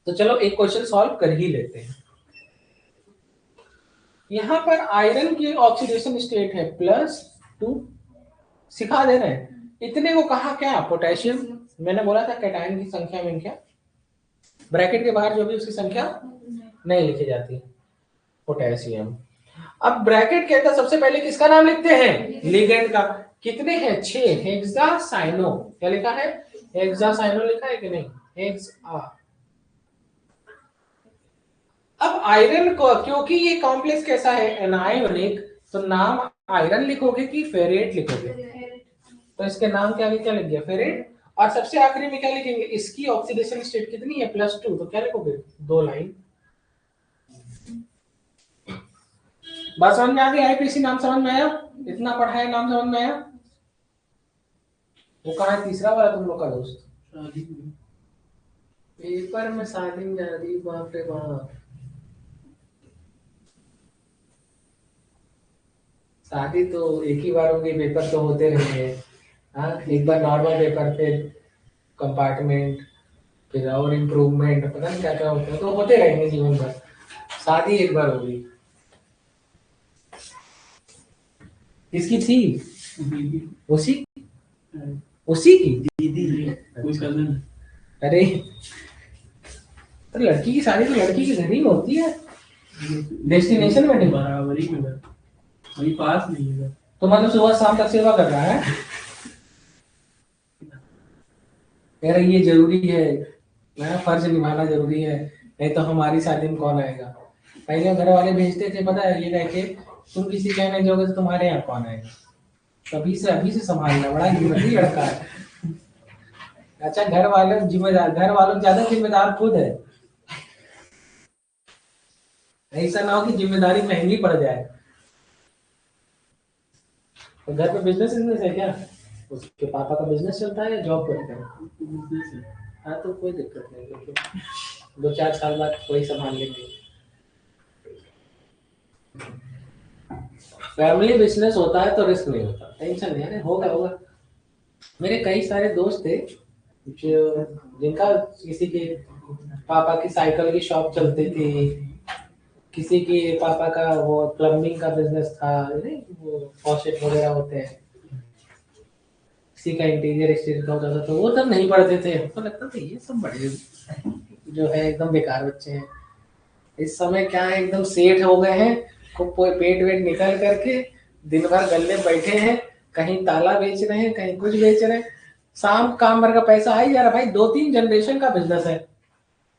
तो चलो एक क्वेश्चन सॉल्व कर ही लेते हैं। यहां पर आयरन की ऑक्सीडेशन स्टेट है +2, सिखा दे रहे हैं, इतने को कहा क्या पोटेशियम, मैंने बोला था कैटायन की संख्या में क्या, ब्रैकेट के बाहर जो भी उसकी संख्या नहीं लिखी जाती, पोटेशियम। अब ब्रैकेट के अंदर सबसे पहले किसका नाम लिखते हैं, लिगेंड का, कितने हैं 6, हेक्सासाइनो, क्या लिखा है हेक्सासाइनो लिखा है कि नहीं, हेक्सा। अब आयरन को क्योंकि ये कॉम्प्लेक्स कैसा है एनायोनिक, तो नाम आयरन लिखोगे कि फेरेट लिखोगे, तो इसके नाम क्या लिख गया फेरेट, और सबसे आखिरी में क्या लिखेंगे, इसकी ऑक्सीडेशन स्टेट कितनी है +2, तो क्या लिखोगे 2 लाइन। बात समझ में आ गई, आईपीसी नाम समझ में आया, इतना पढ़ा है नाम समझ में आया। वो कहा है तीसरा वाला तुम लोग का दोस्त, पेपर में शादी जा रही, बाप रे बाप, शादी तो एक ही बार होगी, पेपर तो होते रहेंगे। हाँ, एक बार नॉर्मल पेपर, फिर कंपार्टमेंट, फिर और इम्प्रूवमेंट, पता नहीं क्या क्या होता है, तो होते रहेंगे जीवन भर, शादी एक बार होगी। किसकी थी, उसी उसी की दीदी, अरे तो लड़की की शादी तो लड़की के घर ही में होती है, डेस्टिनेशन में नहीं, बराबरी में वही पास नहीं है, तो मतलब सुबह शाम तक सेवा कर रहा है, कह रही ये जरूरी है, मेरा फर्ज निभाना जरूरी है, नहीं तो हमारी शादी में कौन आएगा। पहले घर वाले भेजते थे पता है, ये कह के तुम किसी कहने जाओगे तो तुम्हारे यहाँ कौन आएगा, अभी से संभालना, बड़ा जिम्मेदारी लड़का है। अच्छा घर वालों जिम्मेदार, घर वालों ज्यादा जिम्मेदार खुद है, ऐसा ना हो कि जिम्मेदारी महंगी पड़ जाए। तो घर पे बिजनेस है क्या, उसके पापा का बिजनेस चलता है या जॉब करते हैं, हाँ तो कोई दिक्कत नहीं, लेकिन 2-4 साल बाद कोई संभाल लेंगे। फैमिली बिजनेस होता है तो रिस्क नहीं होता, टेंशन नहीं है, होगा होगा। मेरे कई सारे दोस्त थे जो जिनका किसी के पापा की साइकिल की शॉप चलती थी, किसी के पापा का वो प्लम्बिंग का बिजनेस था, वो फॉसेट वगैरह होते हैं, किसी का इंटीरियर एक्सटीरियर का होता था, तो वो तब नहीं पढ़ते थे, तो लगता था ये सब बड़े जो है एकदम बेकार बच्चे हैं। इस समय क्या है एकदम सेठ हो गए हैं, खूब पेट वेट निकल करके दिन भर गले बैठे हैं, कहीं ताला बेच रहे हैं, कहीं कुछ बेच रहे हैं, शाम काम भर का पैसा आ ही जा रहा भाई, 2-3 जनरेशन का बिजनेस है,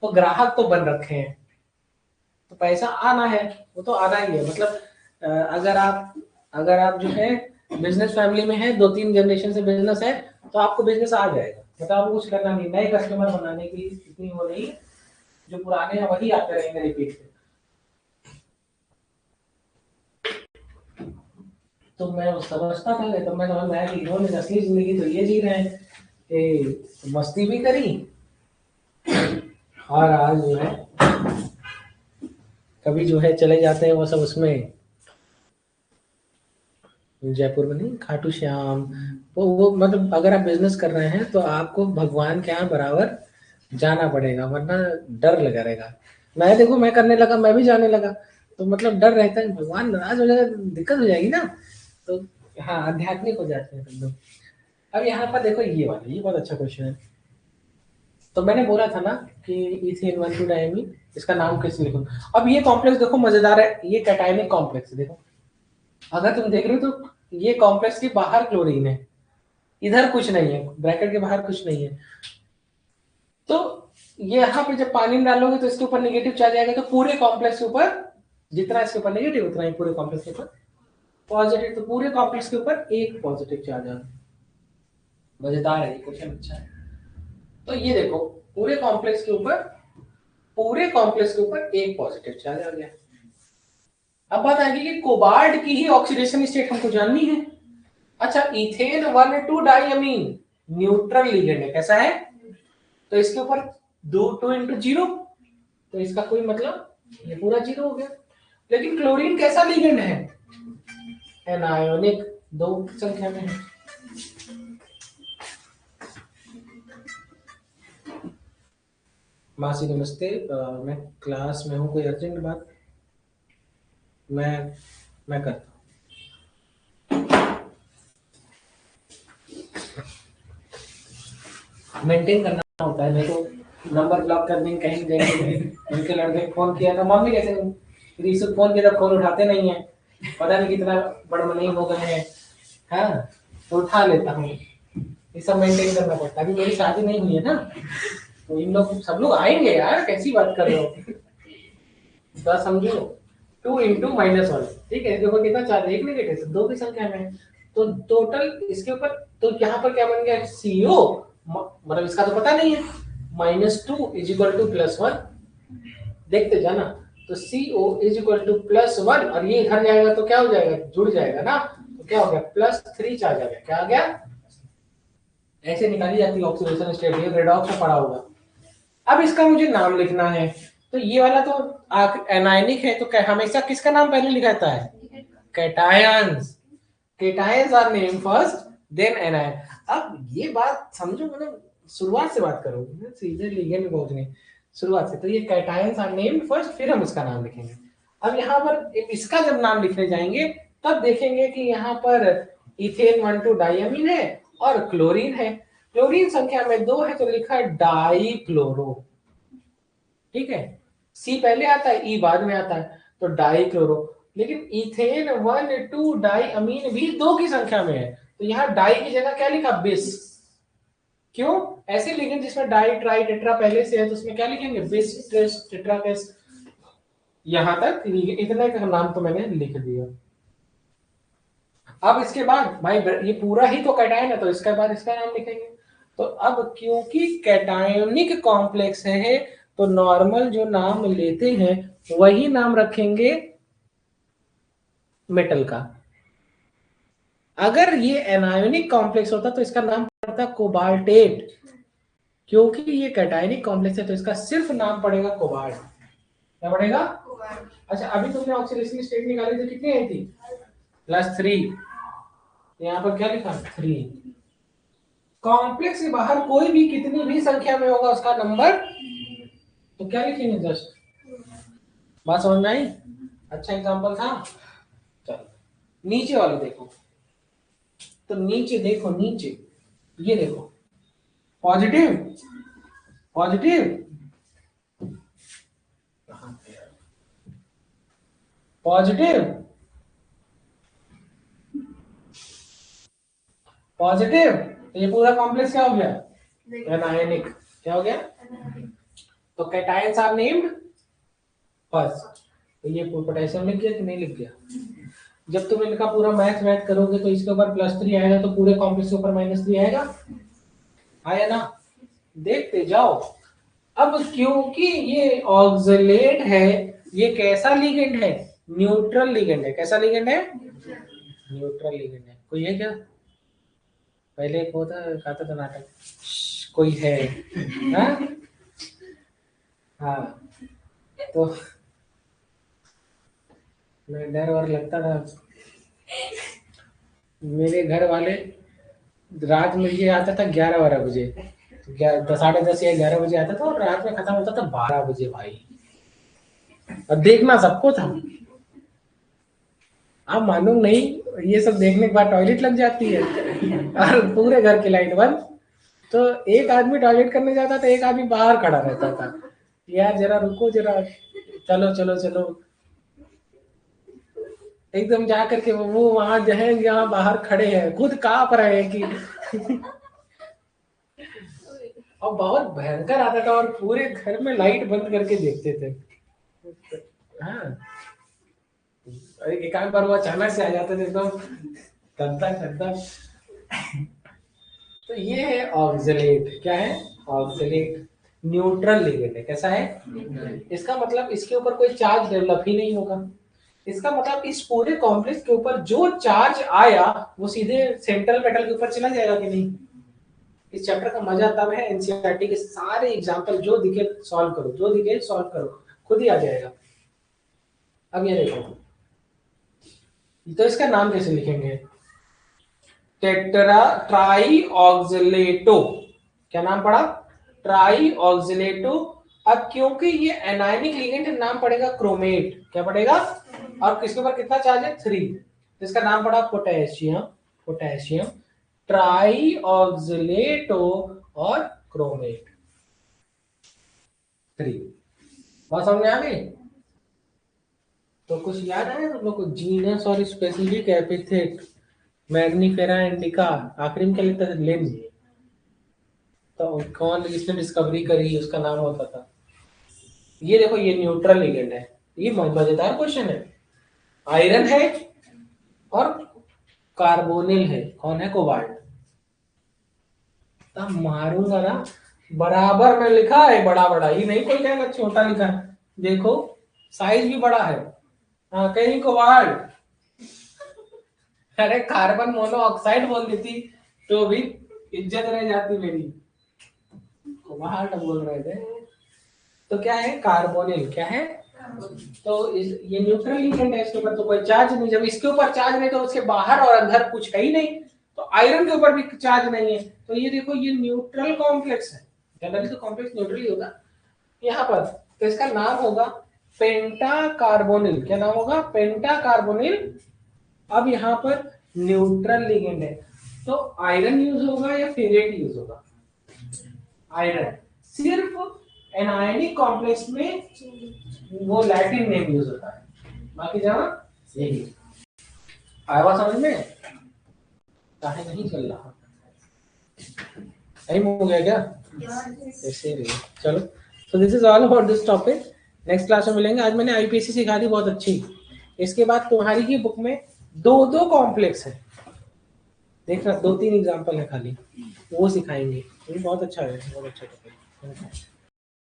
तो ग्राहक तो बन रखे हैं, तो पैसा आना है, वो तो आना ही है। मतलब अगर आप जो है बिजनेस फैमिली में है, 2-3 जनरेशन से बिजनेस है, तो आपको बिजनेस आ जाएगा। मतलब आपको कुछ करना नहीं, नए कस्टमर बनाने की इतनी वो नहीं, जो पुराने हैं वही आते रहेंगे रिपीट पे। तो मैं समझता था, तो मैं समझ में आया कि इन्होंने असली जिंदगी तो ये जी रहे हैं कि मस्ती भी करी, और आज जो है कभी जो है चले जाते हैं वो सब उसमें, जयपुर में नहीं, खाटू श्याम, वो मतलब अगर आप बिजनेस कर रहे हैं तो आपको भगवान के यहाँ बराबर जाना पड़ेगा, वरना डर लगा रहेगा। मैं देखो मैं करने लगा, मैं भी जाने लगा, तो मतलब डर रहता है भगवान नाराज हो जाएगा, दिक्कत हो जाएगी ना। तो हाँ, आध्यात्मिक हो जाते हैं तुम लोग। अब यहाँ पर देखो ये वाला, ये बहुत अच्छा क्वेश्चन है। तो मैंने बोला था ना कि इथेन 1,2 डायमीन, इसका नाम कैसे लिखूं। अब ये कॉम्प्लेक्स देखो मजेदार है, ये कैटायनिक कॉम्प्लेक्स है। देखो अगर तुम देख रहे हो तो ये कॉम्प्लेक्स के बाहर क्लोरीन है, इधर कुछ नहीं है, ब्रैकेट के बाहर कुछ नहीं है। तो ये यहाँ पे जब पानी डालोगे तो इसके ऊपर नेगेटिव चार्ज आएगा, तो पूरे कॉम्प्लेक्स के ऊपर जितना इसके ऊपर नेगेटिव उतना ही पूरे कॉम्प्लेक्स के ऊपर पॉजिटिव, तो पूरे कॉम्प्लेक्स के ऊपर एक पॉजिटिव चार्ज आएगा। मजेदार है ये क्वेश्चन, अच्छा है। तो ये देखो पूरे कॉम्प्लेक्स के ऊपर एक पॉजिटिव चार्ज आ गया। अब बात आएगी कि कोबाल्ट की ही ऑक्सीडेशन स्टेट हमको जाननी है। अच्छा, इथेन 1,2 डाइअमीन न्यूट्रल लिगेंड है, कैसा है, तो इसके ऊपर 2 into 0, तो इसका कोई मतलब ये पूरा 0 हो गया। लेकिन क्लोरीन कैसा लिगेंड है, एनायोनिक, 2 संख्या में है। मासी नमस्ते, मैं क्लास में हूँ, कोई अर्जेंट बात, मैं करता हूँ। मेंटेन करना होता है, नहीं तो नंबर ब्लॉक कर देंगे कहीं जाएंगे। उनके लड़के फोन किया था, मम्मी कैसे रिसु फोन किया था, फोन उठाते नहीं है, पता नहीं कितना बड़मनी हो गए हैं। हाँ, तो उठा लेता हूँ, ये सब मेंटेन करना पड़ता है। अभी मेरी शादी नहीं हुई है ना, तो इन लोग सब लोग आएंगे यार, कैसी बात कर रहे हो, बस समझो। 2 into -1, ठीक है, देखो कितना चार्ज, एक नेगेटिव, 2 की संख्या में है, तो टोटल इसके ऊपर, तो यहाँ पर क्या बन गया, CO, मतलब इसका तो पता नहीं है, -2 = +1, देखते जाना। तो CO = +1, और ये इधर जाएगा तो क्या हो जाएगा, जुड़ जाएगा ना, तो क्या हो गया, +3 चार्ज आ गया, क्या आ गया, ऐसे निकाली जाती है ऑक्सीडेशन स्टेट, ये रेडॉक्स में पड़ा होगा। अब इसका मुझे नाम लिखना है, तो ये वाला तो एनायनिक है, तो हमेशा किसका नाम पहले लिखा जाता है, cations. Cations are name first then anion. अब ये बात समझो, मतलब शुरुआत से बात करो, सीधे लिगेंड में पहुंचने शुरुआत से, तो ये कैटायंस आर नेम फर्स्ट, फिर हम इसका नाम लिखेंगे। अब यहाँ पर इसका जब नाम लिखने जाएंगे तब देखेंगे कि यहाँ पर इथेन 1,2 डाइअमीन है और क्लोरीन है, क्लोरीन संख्या में 2 है, तो लिखा है डाई क्लोरो, ठीक है, सी पहले आता है, ई बाद में आता है, तो डाई क्लोरो। लेकिन इथेन 1,2 डाइअमीन भी 2 की संख्या में है, तो यहाँ डाई की जगह क्या लिखा, बिस। क्यों, ऐसे लिखेंगे जिसमें डाई ट्राई टेट्रा पहले से है, तो उसमें क्या लिखेंगे, बिस ट्रेस टेट्रा केस। यहां तक इतने का नाम तो मैंने लिख दिया। अब इसके बाद भाई ये पूरा ही तो कैटायन है, तो इसके बाद इसका नाम लिखेंगे। तो अब क्योंकि कैटायनिक कॉम्प्लेक्स है, तो नॉर्मल जो नाम लेते हैं वही नाम रखेंगे मेटल का। अगर ये एनायोनिक कॉम्प्लेक्स होता तो इसका नाम पड़ता कोबाल्टेट, क्योंकि ये कैटायनिक कॉम्प्लेक्स है तो इसका सिर्फ नाम पड़ेगा कोबाल्ट। क्या पड़ेगा, अच्छा अभी तुमने ऑक्सीडेशन स्टेट निकाली थी, कितनी आई थी, +3, यहाँ पर क्या लिखा, 3। कॉम्प्लेक्स के बाहर कोई भी कितनी भी संख्या में होगा उसका नंबर, तो क्या लिखेंगे, जस्ट, बात समझ में आई, अच्छा एग्जांपल था। चलो नीचे वाले देखो, तो नीचे देखो, नीचे ये देखो, पॉजिटिव, पॉजिटिव, पॉजिटिव, पॉजिटिव, तो ये पूरा कॉम्प्लेक्स क्या हो गया? एनायनिक। क्या हो गया? तो कैटायंस आर नेम्ड फर्स्ट। तो ये पोटेशियम लिख गया कि नहीं लिख गया? जब तुम इनका पूरा मैथ करोगे तो इसके ऊपर +3 आएगा तो पूरे कॉम्प्लेक्स के ऊपर -3 आएगा, आया ना? देखते जाओ। अब क्योंकि ये ऑक्सलेट है, ये कैसा लिगेंड है? न्यूट्रल लिगेंड है। कैसा लिगेंड है? न्यूट्रल लिगेंड है। कोई है क्या? पहले एक होता कहता था नाटक, कोई है? हाँ तो मैं डर और लगता था। मेरे घर वाले रात में ये आता था 11-12 बजे, 10:30 या 11 बजे आता था और रात में खत्म होता था 12 बजे भाई। और देखना सबको था। आप मानो नहीं, ये सब देखने के बाद टॉयलेट लग जाती है और पूरे घर की लाइट बंद। तो एक आदमी टॉयलेट करने जाता था, एक आदमी बाहर खड़ा रहता था, यार जरा रुको, जरा चलो चलो चलो। एकदम जा करके वो वहां जो है, यहाँ बाहर खड़े हैं, खुद कांप रहे हैं कि और बहुत भयंकर आता था और पूरे घर में लाइट बंद करके देखते थे। हाँ, एक आध बार वो अचानक से आ जाते थे एकदम ठंडा ठंडा। तो ये है ऑक्सलेट। क्या है? ऑक्सलेट न्यूट्रल लिगेंड है। कैसा है? इसका मतलब इसके ऊपर कोई चार्ज डेवलप ही नहीं होगा। इसका मतलब इस पूरे कॉम्प्लेक्स के ऊपर जो चार्ज आया वो सीधे सेंट्रल मेटल के ऊपर चला जाएगा कि नहीं? इस चैप्टर का मजा तब है, एनसीईआरटी के सारे एग्जांपल जो दिखे सॉल्व करो, जो दिखे सॉल्व करो, खुद ही आ जाएगा। अब ये देखो, तो इसका नाम कैसे लिखेंगे? Tetra try ऑक्सलेटो। क्या नाम पड़ा? ट्राई ऑक्सलेटो। अब क्योंकि ये एनायनिक लिगेंड, नाम पड़ेगा क्रोमेट। क्या पड़ेगा? और किसके ऊपर कितना चार्ज है? 3। तो इसका नाम पड़ा पोटेशियम। पोटेशियम ट्राई ऑक्सलेटो और क्रोमेट 3। बात समझ में आ गई? तो कुछ याद आया तुम लोग को? जीनस और स्पेसिफिक एपिथेट, मैग्नीफेरा इंडिका, आखिरी में क्या लिखता था? लेंस। तो कौन इसने डिस्कवरी करी, उसका नाम होता था। ये देखो, ये न्यूट्रल लिगेंड है। ये मजेदार क्वेश्चन है। आयरन है और कार्बोनिल है। कौन है? कोबाल्ट। तब मारूंगा ना, बराबर में लिखा है बड़ा बड़ा, ये नहीं कोई कहेगा छोटा लिखा है। देखो साइज भी बड़ा है। हाँ, कहीं कोबाल्ट। अरे कार्बन मोनोऑक्साइड बोल देती तो भी इज्जत रह जाती मेरी। कोबाल्ट बोल रहे थे। तो क्या है? कार्बोनिल। क्या है? तो ये न्यूट्रल लिगेंड है, इसके ऊपर तो कोई चार्ज नहीं। जब इसके ऊपर चार्ज नहीं तो उसके बाहर और अंदर कुछ है ही नहीं। तो आयरन के ऊपर भी चार्ज नहीं है, तो ये देखो ये न्यूट्रल कॉम्प्लेक्स है। जनरली तो कॉम्प्लेक्स न्यूट्रल ही होगा यहाँ पर। तो इसका नाम होगा पेंटा कार्बोनिल। क्या नाम होगा? पेंटा कार्बोनिल। अब यहाँ पर न्यूट्रल लिगेंड है, तो आयरन यूज होगा या फेरेट यूज होगा? आयरन। सिर्फ एनायनिक कॉम्प्लेक्स में वो लैटिन नेम यूज होता है, बाकी जहाँ यही। आया समझ में? काहे नहीं चल रहा? टाइम हो गया क्या? ऐसे ही चलो। तो this is all about this topic. Next class में मिलेंगे। आज मैंने आईपीसी सिखा दी बहुत अच्छी। इसके बाद तुम्हारी ही बुक में 2 कॉम्प्लेक्स है, देखना 2-3 एग्जांपल है खाली, वो सिखाएंगे। ये बहुत अच्छा है, बहुत अच्छा टॉपिक।